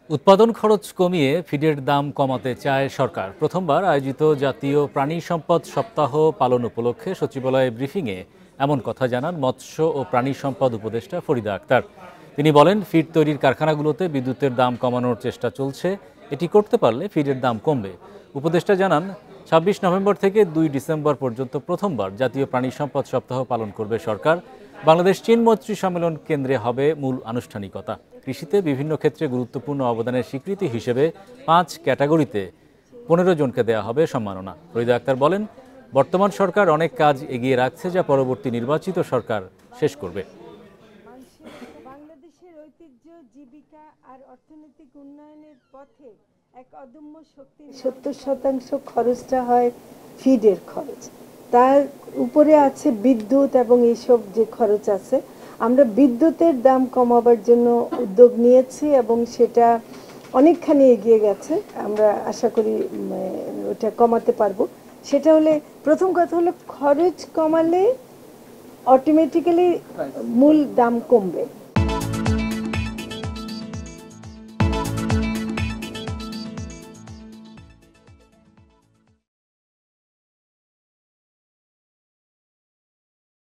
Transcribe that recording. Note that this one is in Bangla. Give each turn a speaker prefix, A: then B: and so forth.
A: উৎপাদন খরচ কমিয়ে ফিডের দাম কমাতে চায় সরকার। প্রথমবার আয়োজিত জাতীয় প্রাণী সম্পদ সপ্তাহ পালন উপলক্ষে সচিবালয়ে ব্রিফিংয়ে এমন কথা জানান মৎস্য ও প্রাণী সম্পদ উপদেষ্টা ফরিদা আক্তার। তিনি বলেন, ফিড তৈরির কারখানাগুলোতে বিদ্যুতের দাম কমানোর চেষ্টা চলছে। এটি করতে পারলে ফিডের দাম কমবে। উপদেষ্টা জানান, ২৬ নভেম্বর থেকে ২ ডিসেম্বর পর্যন্ত প্রথমবার জাতীয় প্রাণী সম্পদ সপ্তাহ পালন করবে সরকার। বাংলাদেশ চীন মৈত্রী সম্মেলন কেন্দ্রে হবে মূল আনুষ্ঠানিকতা। কৃষিতে বিভিন্ন ক্ষেত্রে গুরুত্বপূর্ণ অবদানের স্বীকৃতি হিসেবে ৫ ক্যাটাগরিতে ১৫ জনকে দেওয়া হবে সম্মাননা। ফরিদা আক্তার বলেন, বর্তমান সরকার অনেক কাজ এগিয়ে রাখছে, যা পরবর্তী নির্বাচিত সরকার শেষ করবে।
B: বাংলাদেশের ঐতিহ্য, জীবিকা আর অর্থনৈতিক উন্নয়নের পথে এক অদম্য শক্তি। ৭০% খরচটা হয় ফিডের খরচ, তার উপরে আছে বিদ্যুৎ এবং এইসব যে খরচ আছে। আমরা বিদ্যুতের দাম কমাবার জন্য উদ্যোগ নিয়েছি এবং সেটা অনেকখানি এগিয়ে গেছে। আমরা আশা করি ওটা কমাতে পারবো। সেটা হলে, প্রথম কথা হলো, খরচ কমালে অটোমেটিক্যালি মূল দাম কমবে।